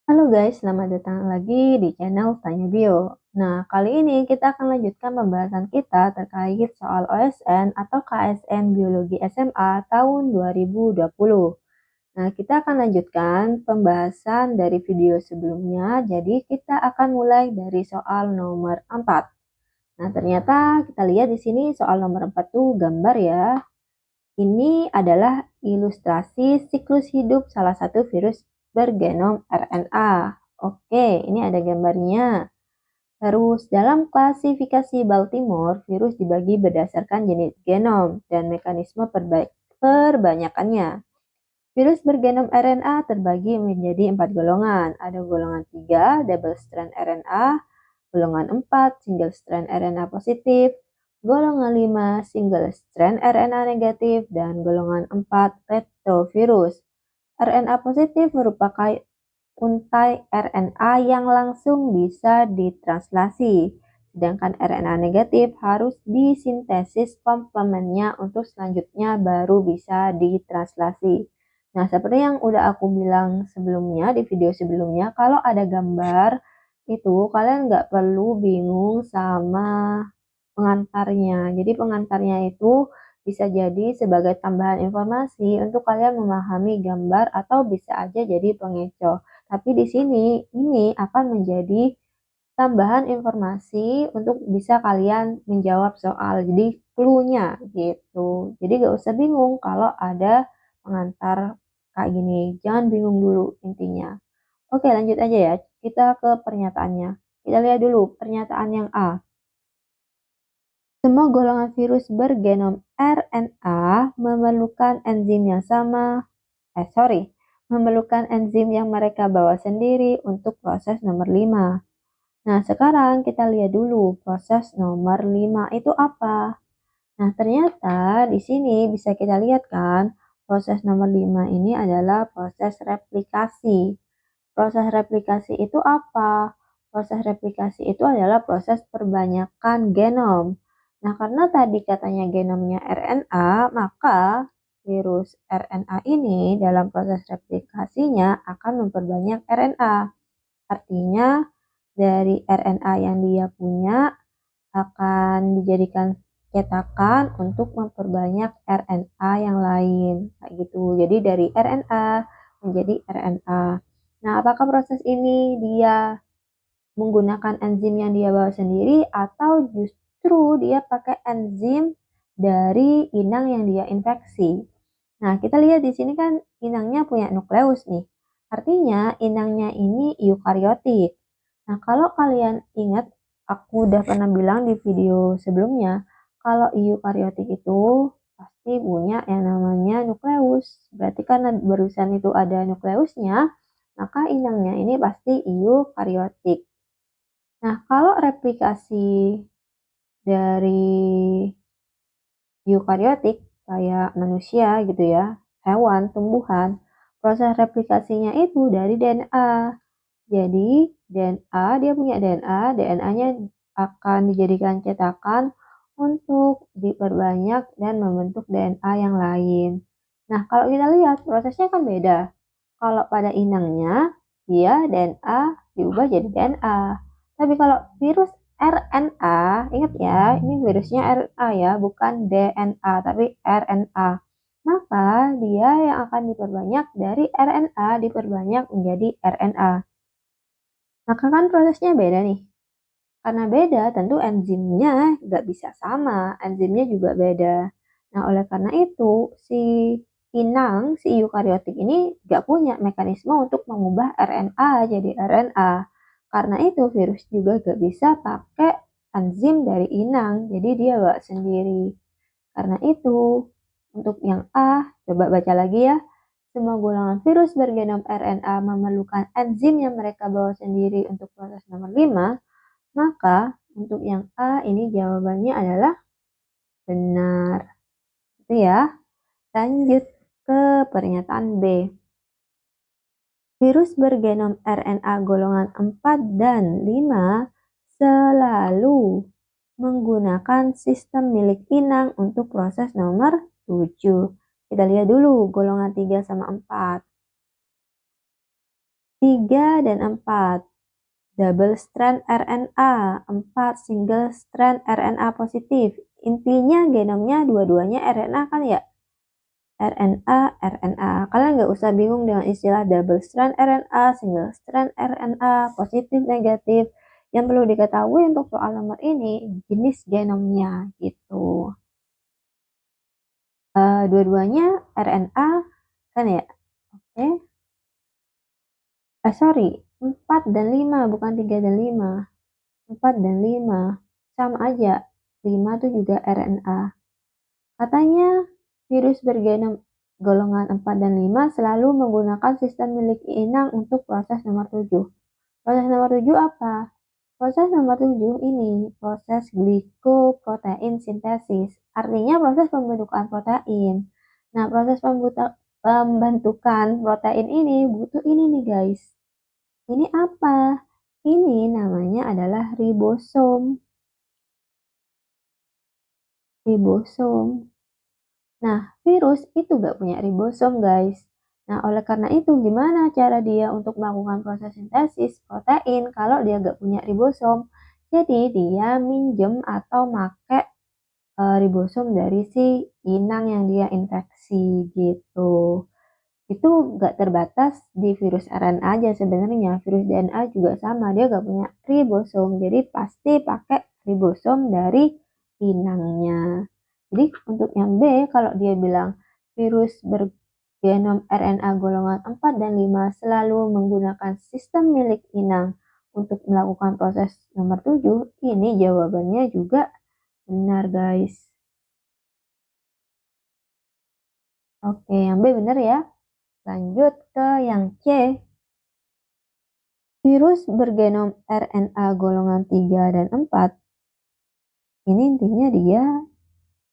Halo guys, selamat datang lagi di channel Tanya Bio. Nah, kali ini kita akan lanjutkan pembahasan kita terkait soal OSN atau KSN Biologi SMA tahun 2020. Nah, kita akan lanjutkan pembahasan dari video sebelumnya, jadi kita akan mulai dari soal nomor 4. Nah, ternyata kita lihat di sini soal nomor 4 tuh gambar ya. Ini adalah ilustrasi siklus hidup salah satu virus bergenom RNA. Oke, ini ada gambarnya. Terus, dalam klasifikasi Baltimore, virus dibagi berdasarkan jenis genom dan mekanisme perbanyakannya. Virus bergenom RNA terbagi menjadi 4 golongan. Ada golongan 3, double strand RNA, golongan 4, single strand RNA positif, golongan 5, single strand RNA negatif, dan golongan 4, retrovirus. RNA positif merupakan untai RNA yang langsung bisa ditranslasi, sedangkan RNA negatif harus disintesis komplemennya untuk selanjutnya baru bisa ditranslasi. Nah, seperti yang udah aku bilang sebelumnya di video sebelumnya, kalau ada gambar itu kalian nggak perlu bingung sama pengantarnya. Jadi pengantarnya itu bisa jadi sebagai tambahan informasi untuk kalian memahami gambar atau bisa aja jadi pengecoh. Tapi di sini ini akan menjadi tambahan informasi untuk bisa kalian menjawab soal. Jadi clue-nya gitu. Jadi gak usah bingung kalau ada pengantar kayak gini. Jangan bingung dulu intinya. Oke, lanjut aja ya. Kita ke pernyataannya. Kita lihat dulu pernyataan yang A. Semua golongan virus bergenom RNA memerlukan enzim yang sama, memerlukan enzim yang mereka bawa sendiri untuk proses nomor 5. Nah, sekarang kita lihat dulu proses nomor 5 itu apa. Nah, ternyata di sini bisa kita lihat kan, proses nomor 5 ini adalah proses replikasi. Proses replikasi itu apa? Proses replikasi itu adalah proses perbanyakan genom. Nah, karena tadi katanya genomnya RNA, maka virus RNA ini dalam proses replikasinya akan memperbanyak RNA. Artinya, dari RNA yang dia punya akan dijadikan cetakan untuk memperbanyak RNA yang lain. Kayak gitu. Jadi dari RNA menjadi RNA. Nah, apakah proses ini dia menggunakan enzim yang dia bawa sendiri atau justru dia pakai enzim dari inang yang dia infeksi? Nah, kita lihat di sini kan inangnya punya nukleus nih. Artinya inangnya ini eukariotik. Nah, kalau kalian ingat, aku udah pernah bilang di video sebelumnya, kalau eukariotik itu pasti punya yang namanya nukleus. Berarti karena barusan itu ada nukleusnya, maka inangnya ini pasti eukariotik. Nah, kalau replikasi dari eukariotik kayak manusia gitu ya, hewan, tumbuhan, proses replikasinya itu dari DNA. Jadi DNA, dia punya DNA, DNA-nya akan dijadikan cetakan untuk diperbanyak dan membentuk DNA yang lain. Nah, kalau kita lihat prosesnya kan beda. Kalau pada inangnya, dia DNA diubah jadi DNA. Tapi kalau virus RNA, ingat ya, ini virusnya RNA ya, bukan DNA, tapi RNA. Maka dia yang akan diperbanyak dari RNA diperbanyak menjadi RNA. Maka kan prosesnya beda nih. Karena beda, tentu enzimnya nggak bisa sama. Enzimnya juga beda. Nah, oleh karena itu, si eukariotik ini nggak punya mekanisme untuk mengubah RNA jadi RNA. Karena itu, virus juga nggak bisa pakai enzim dari inang. Jadi dia bawa sendiri. Karena itu, untuk yang A, coba baca lagi ya. Semua golongan virus bergenom RNA memerlukan enzim yang mereka bawa sendiri untuk proses nomor 5, maka untuk yang A ini jawabannya adalah benar. Itu ya. Lanjut ke pernyataan B. Virus bergenom RNA golongan 4 dan 5 selalu menggunakan sistem milik inang untuk proses nomor 7. Kita lihat dulu golongan 3 sama 4. 3 dan 4. Double strand RNA, 4 single strand RNA positif. Intinya genomnya dua-duanya RNA kan ya? RNA, RNA. Kalian nggak usah bingung dengan istilah double strand RNA, single strand RNA, positif, negatif. Yang perlu diketahui untuk soal nomor ini, jenis genomnya gitu. Dua-duanya RNA kan ya? Oke. Sorry, 4 dan 5, bukan 3 dan 5. 4 dan 5 sama aja. 5 itu juga RNA. Katanya virus bergenom golongan 4 dan 5 selalu menggunakan sistem milik inang untuk proses nomor 7. Proses nomor 7 apa? Proses nomor 7 ini proses glikoprotein sintesis. Artinya proses pembentukan protein. Nah, proses pembentukan protein ini butuh ini nih guys. Ini apa? Ini namanya adalah ribosom. Ribosom. Nah, virus itu gak punya ribosom, guys. Nah, oleh karena itu, gimana cara dia untuk melakukan proses sintesis protein kalau dia gak punya ribosom? Jadi, dia minjem atau make ribosom dari si inang yang dia infeksi gitu. Itu gak terbatas di virus RNA aja sebenarnya. Virus DNA juga sama, dia gak punya ribosom. Jadi, pasti pakai ribosom dari inangnya. Jadi untuk yang B, kalau dia bilang virus bergenom RNA golongan 4 dan 5 selalu menggunakan sistem milik inang untuk melakukan proses nomor 7, ini jawabannya juga benar guys. Oke, yang B benar ya. Lanjut ke yang C. Virus bergenom RNA golongan 3 dan 4. Ini intinya dia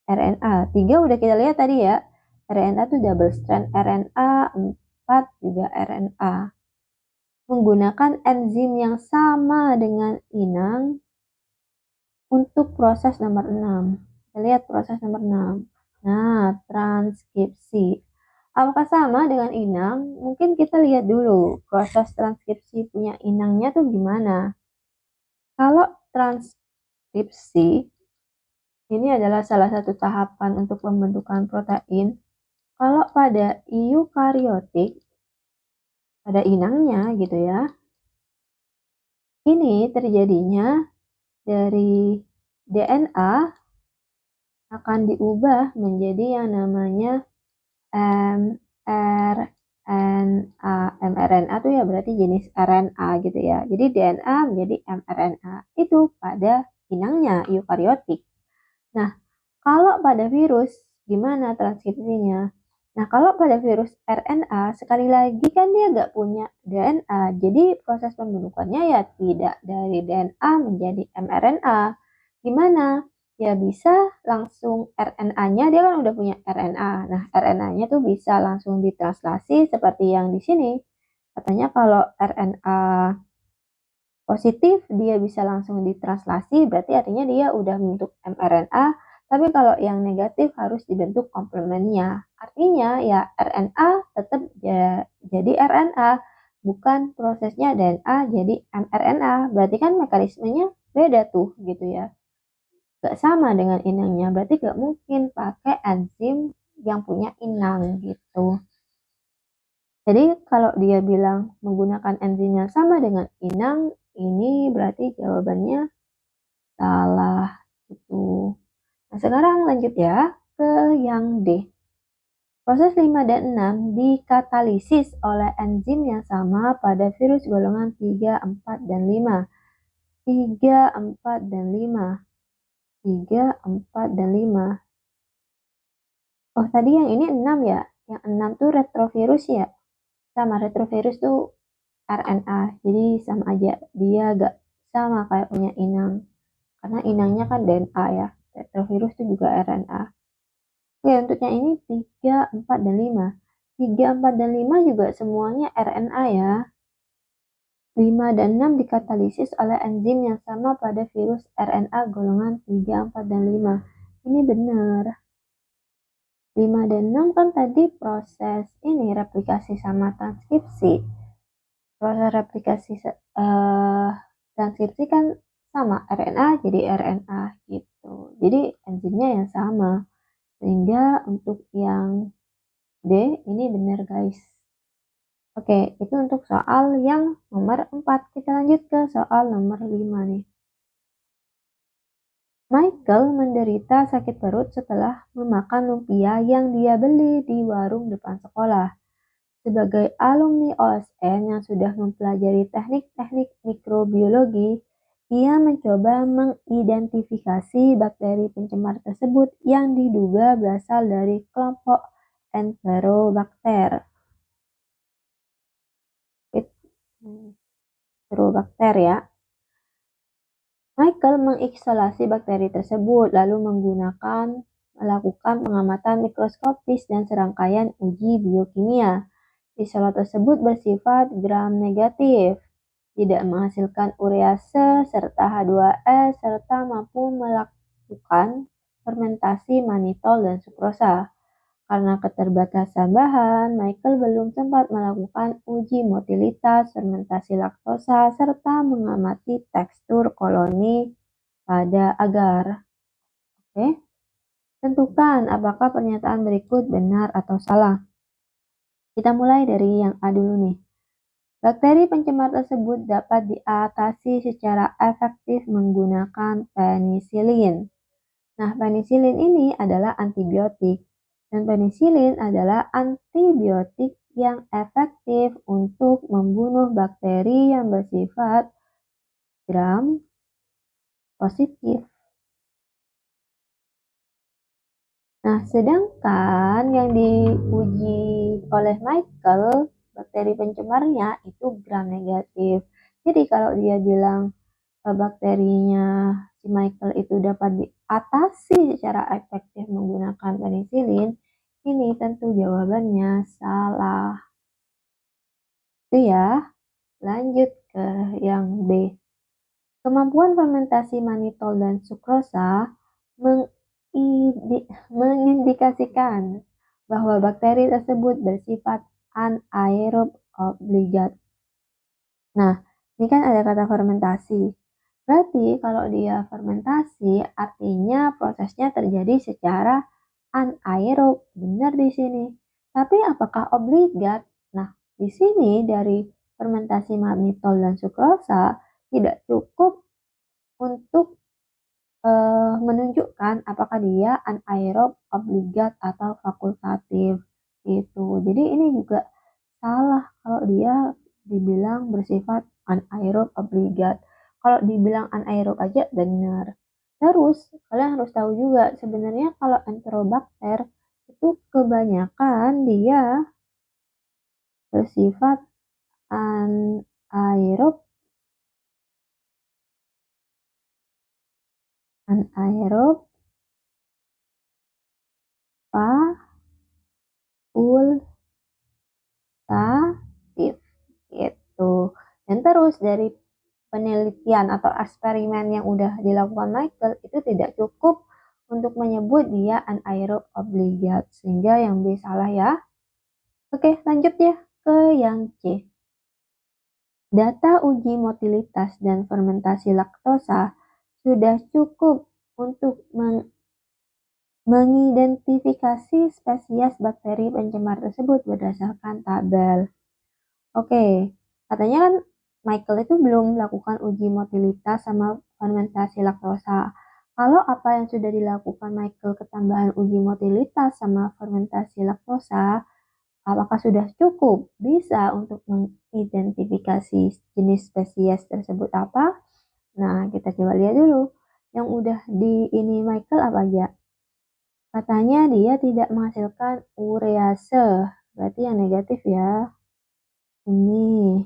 RNA. 3 udah kita lihat tadi ya. RNA itu double strand RNA, 4 juga RNA. Menggunakan enzim yang sama dengan inang untuk proses nomor 6. Kita lihat proses nomor 6. Nah, transkripsi. Apakah sama dengan inang? Mungkin kita lihat dulu proses transkripsi punya inangnya tuh gimana. Kalau transkripsi, ini adalah salah satu tahapan untuk pembentukan protein. Kalau pada eukariotik, pada inangnya gitu ya, ini terjadinya dari DNA akan diubah menjadi yang namanya mRNA. mRNA itu ya berarti jenis RNA gitu ya. Jadi DNA menjadi mRNA. Itu pada inangnya eukariotik. Nah, kalau pada virus, gimana transkripsinya? Nah, kalau pada virus RNA, sekali lagi kan dia nggak punya DNA. Jadi proses pembentukannya ya tidak dari DNA menjadi mRNA. Gimana? Ya bisa langsung RNA-nya, dia kan udah punya RNA. Nah, RNA-nya tuh bisa langsung ditranslasi seperti yang di sini. Katanya kalau RNA positif dia bisa langsung ditranslasi, berarti artinya dia udah membentuk mRNA, tapi kalau yang negatif harus dibentuk komplemennya. Artinya ya RNA tetap jadi RNA, bukan prosesnya DNA jadi mRNA. Berarti kan mekanismenya beda tuh gitu ya. Gak sama dengan inangnya, berarti gak mungkin pakai enzim yang punya inang gitu. Jadi kalau dia bilang menggunakan enzim yang sama dengan inang, ini berarti jawabannya salah gitu. Nah, sekarang lanjut ya ke yang D. Proses 5 dan 6 dikatalisis oleh enzim yang sama pada virus golongan 3, 4, dan 5. 3, 4, dan 5. 3, 4, dan 5. Oh, tadi yang ini 6 ya. Yang 6 tuh retrovirus ya. Sama retrovirus tuh RNA. Jadi sama aja. Dia gak sama kayak punya inang. Karena inangnya kan DNA ya. Retrovirus itu juga RNA. Oke, untuk yang ini 3, 4, dan 5. 3, 4, dan 5 juga semuanya RNA ya. 5 dan 6 dikatalisis oleh enzim yang sama pada virus RNA golongan 3, 4, dan 5. Ini benar. 5 dan 6 kan tadi proses ini replikasi sama transkripsi. proses replikasi transkripsi kan sama, RNA jadi RNA gitu. Jadi enzimnya yang sama. Sehingga untuk yang D ini benar guys. Oke, itu untuk soal yang nomor 4. Kita lanjut ke soal nomor 5 nih. Michael menderita sakit perut setelah memakan lumpia yang dia beli di warung depan sekolah. Sebagai alumni OSN yang sudah mempelajari teknik-teknik mikrobiologi, ia mencoba mengidentifikasi bakteri pencemar tersebut yang diduga berasal dari kelompok Enterobacter. Enterobacter ya. Michael mengisolasi bakteri tersebut lalu melakukan pengamatan mikroskopis dan serangkaian uji biokimia. Isolat tersebut bersifat gram-negatif, tidak menghasilkan urease serta H2S serta mampu melakukan fermentasi manitol dan sukrosa. Karena keterbatasan bahan, Michael belum sempat melakukan uji motilitas, fermentasi laktosa, serta mengamati tekstur koloni pada agar. Oke, tentukan apakah pernyataan berikut benar atau salah. Kita mulai dari yang A dulu nih. Bakteri pencemar tersebut dapat diatasi secara efektif menggunakan penisilin. Nah, penisilin ini adalah antibiotik. Dan penisilin adalah antibiotik yang efektif untuk membunuh bakteri yang bersifat gram positif. Nah, sedangkan yang diuji oleh Michael, bakteri pencemarnya itu gram negatif. Jadi kalau dia bilang bakterinya si Michael itu dapat diatasi secara efektif menggunakan penisilin, ini tentu jawabannya salah. Itu ya. Lanjut ke yang B. Kemampuan fermentasi manitol dan sukrosa mengindikasikan bahwa bakteri tersebut bersifat anaerob obligat. Nah, ini kan ada kata fermentasi. Berarti kalau dia fermentasi artinya prosesnya terjadi secara anaerob. Benar di sini. Tapi apakah obligat? Nah, di sini dari fermentasi manitol dan sukrosa tidak cukup untuk menunjukkan apakah dia anaerob, obligat, atau fakultatif gitu. Jadi ini juga salah kalau dia dibilang bersifat anaerob, obligat. Kalau dibilang anaerob aja benar. Terus kalian harus tahu juga sebenarnya kalau Enterobacter itu kebanyakan dia bersifat anaerob, fakultatif gitu. Dan terus dari penelitian atau eksperimen yang udah dilakukan Michael itu tidak cukup untuk menyebut dia anaerob obligat, sehingga yang B salah ya. Oke, lanjut ya ke yang C. Data uji motilitas dan fermentasi laktosa sudah cukup untuk mengidentifikasi spesies bakteri pencemar tersebut berdasarkan tabel. Oke, katanya kan Michael itu belum melakukan uji motilitas sama fermentasi laktosa. Kalau apa yang sudah dilakukan Michael ketambahan uji motilitas sama fermentasi laktosa, apakah sudah cukup bisa untuk mengidentifikasi jenis spesies tersebut apa? Nah, kita coba lihat dulu. Yang udah di ini Michael apa aja? Katanya dia tidak menghasilkan urease. Berarti yang negatif ya. Ini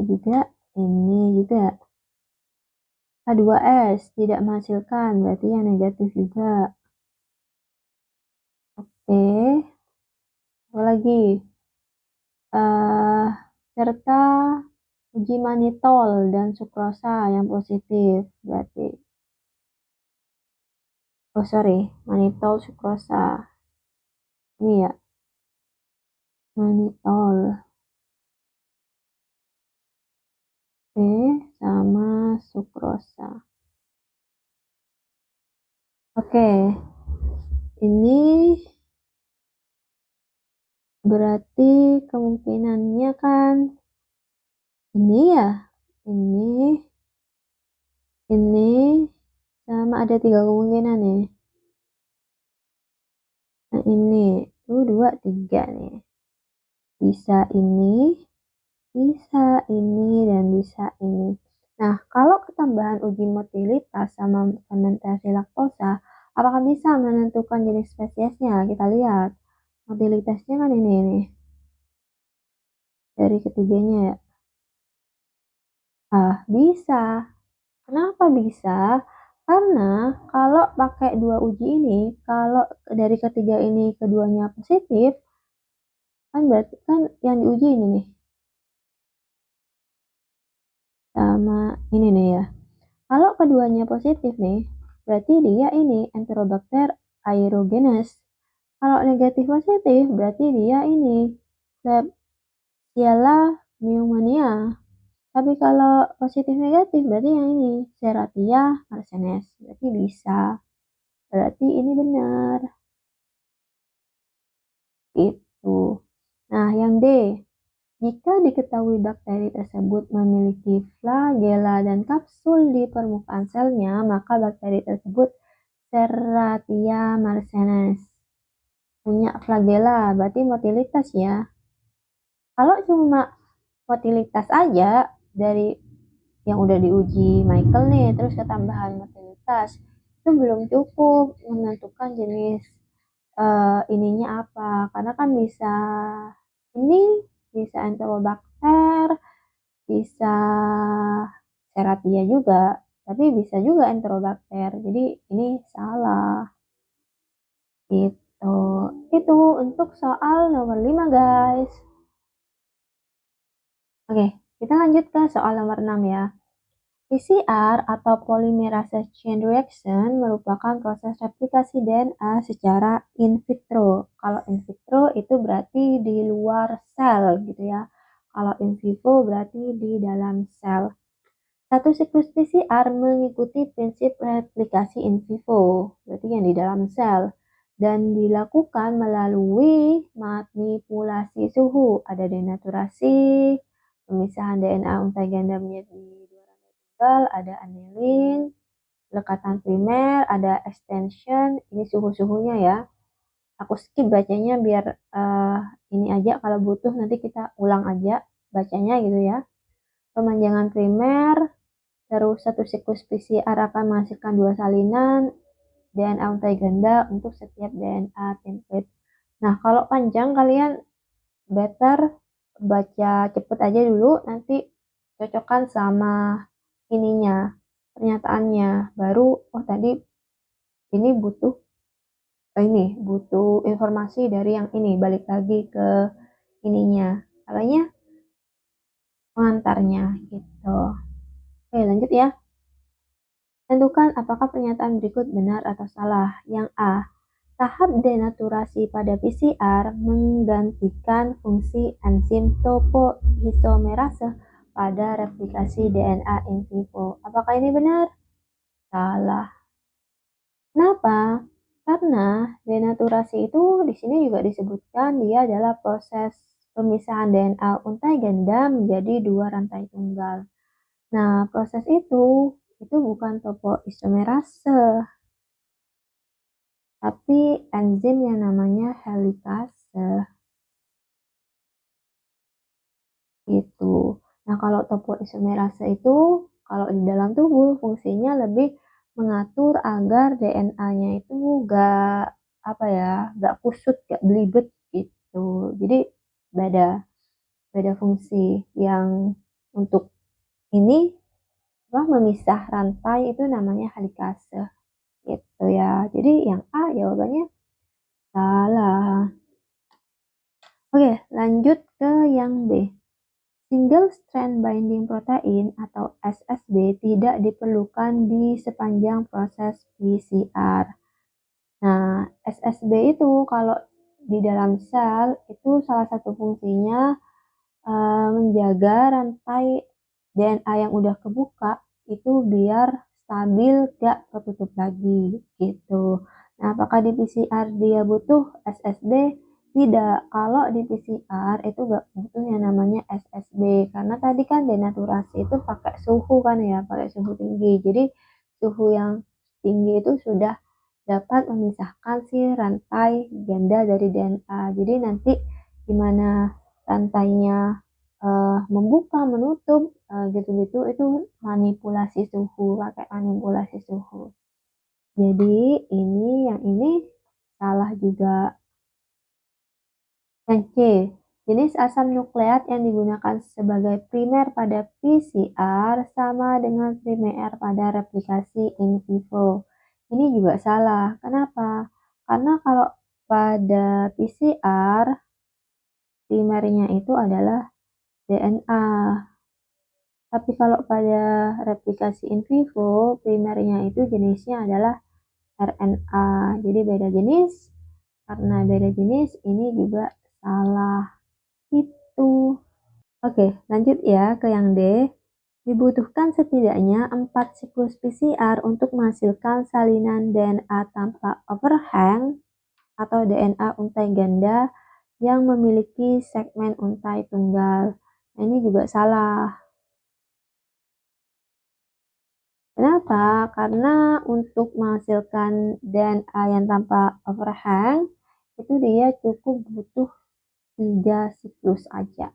juga, ini juga. H2S tidak menghasilkan, berarti yang negatif juga. Oke, apa lagi? Serta uji manitol dan sukrosa yang positif, berarti. Oh sorry, manitol sukrosa. Ini ya, manitol. sama sukrosa. Oke, ini berarti kemungkinannya kan ini ya, ini, sama ada 3 kemungkinan nih. Nah ini, tuh 2, 3 nih. Bisa dan bisa ini. Nah, kalau ketambahan uji motilitas sama fermentasi laktosa, apakah bisa menentukan jenis spesiesnya? Kita lihat. Motilitasnya kan ini nih. Dari ketiganya ya. Ah, bisa. Kenapa bisa? Karena kalau pakai 2 uji ini, kalau dari ketiga ini keduanya positif, kan berarti kan yang diuji ini nih. Sama ini nih ya. Kalau keduanya positif nih, berarti dia ini Enterobacter aerogenes. Kalau negatif positif, berarti dia ini Klebsiella pneumonia. Tapi kalau positif negatif, berarti yang ini Serratia marcianes. Berarti bisa. Berarti ini benar. Itu. Nah, yang D. Jika diketahui bakteri tersebut memiliki flagela dan kapsul di permukaan selnya, maka bakteri tersebut Serratia marcianes. Punya flagela, berarti motilitas ya. Kalau cuma motilitas aja dari yang udah diuji Michael nih, terus ketambahan motilitas, itu belum cukup menentukan jenis ininya apa. Karena kan ini bisa Enterobacter, bisa Serratia juga, tapi bisa juga Enterobacter. Jadi ini salah. Itu. Itu untuk soal nomor 5, guys. Oke, kita lanjut ke soal nomor 6 ya. PCR atau polymerase chain reaction merupakan proses replikasi DNA secara in vitro. Kalau in vitro itu berarti di luar sel gitu ya. Kalau in vivo berarti di dalam sel. Satu siklus PCR mengikuti prinsip replikasi in vivo, berarti yang di dalam sel, dan dilakukan melalui manipulasi suhu. Ada denaturasi, pemisahan DNA untai ganda menjadi 2 rantai tunggal, ada annealing, lekatan primer, ada extension, ini suhu-suhunya ya. Aku skip bacanya biar ini aja, kalau butuh nanti kita ulang aja bacanya gitu ya. Pemanjangan primer, terus satu siklus PCR akan menghasilkan 2 salinan DNA untai ganda untuk setiap DNA template. Nah, kalau panjang kalian better baca cepet aja dulu, nanti cocokkan sama ininya, pernyataannya. Baru, oh tadi ini butuh informasi dari yang ini, balik lagi ke ininya. Apanya? Pengantarnya gitu. Oke, lanjut ya. Tentukan apakah pernyataan berikut benar atau salah. Yang A. Tahap denaturasi pada PCR menggantikan fungsi enzim topoisomerase pada replikasi DNA in vivo. Apakah ini benar? Salah. Kenapa? Karena denaturasi itu di sini juga disebutkan dia adalah proses pemisahan DNA untai ganda menjadi 2 rantai tunggal. Nah, proses itu bukan topoisomerase, tapi enzim yang namanya helikase. Gitu. Nah, kalau topoisomerase itu kalau di dalam tubuh fungsinya lebih mengatur agar DNA-nya itu gak kusut, gak belibet gitu. Jadi beda beda fungsi. Yang untuk ini memisah rantai itu namanya helikase gitu ya. Jadi yang A jawabannya salah. Oke, lanjut ke yang B. Single Strand Binding Protein atau SSB tidak diperlukan di sepanjang proses PCR. Nah, SSB itu kalau di dalam sel itu salah satu fungsinya menjaga rantai DNA yang udah kebuka itu biar stabil gak ketutup lagi gitu. Nah, apakah di PCR dia butuh SSB? Tidak. Kalau di PCR itu gak butuh yang namanya SSB karena tadi kan denaturasi itu pakai suhu kan ya, pakai suhu tinggi. Jadi suhu yang tinggi itu sudah dapat memisahkan si rantai ganda dari DNA. Jadi nanti gimana rantainya membuka, menutup, gitu-gitu itu manipulasi suhu, pakai manipulasi suhu. Jadi yang ini salah juga. Yang C, jenis asam nukleat yang digunakan sebagai primer pada PCR sama dengan primer pada replikasi in vivo. Ini juga salah. Kenapa? Karena kalau pada PCR, primernya itu adalah DNA. Tapi kalau pada replikasi in vivo, primernya itu jenisnya adalah RNA. Jadi beda jenis. Karena beda jenis, ini juga salah. Itu. Oke, lanjut ya ke yang D. Dibutuhkan setidaknya 4 siklus PCR untuk menghasilkan salinan DNA tanpa overhang atau DNA untai ganda yang memiliki segmen untai tunggal. Nah, ini juga salah. Kenapa? Karena untuk menghasilkan DNA yang tanpa overhang itu dia cukup butuh 3 siklus aja.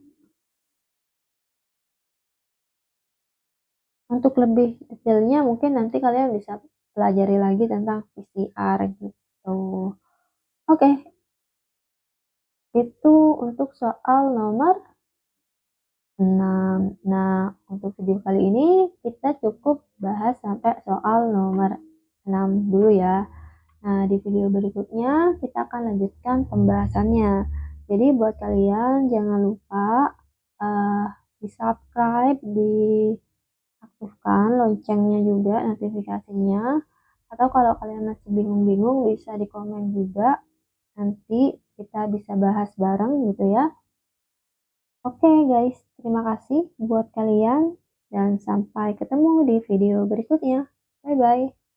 Untuk lebih detailnya mungkin nanti kalian bisa pelajari lagi tentang PCR gitu. Oke, itu untuk soal nomor 6. Nah, untuk video kali ini kita cukup bahas sampai soal nomor 6 dulu ya. Nah, di video berikutnya kita akan lanjutkan pembahasannya. Jadi buat kalian jangan lupa uh, di subscribe, diaktifkan loncengnya juga, notifikasinya. Atau kalau kalian masih bingung-bingung bisa di komen juga. Nanti kita bisa bahas bareng gitu ya. Oke guys, terima kasih buat kalian dan sampai ketemu di video berikutnya. Bye-bye.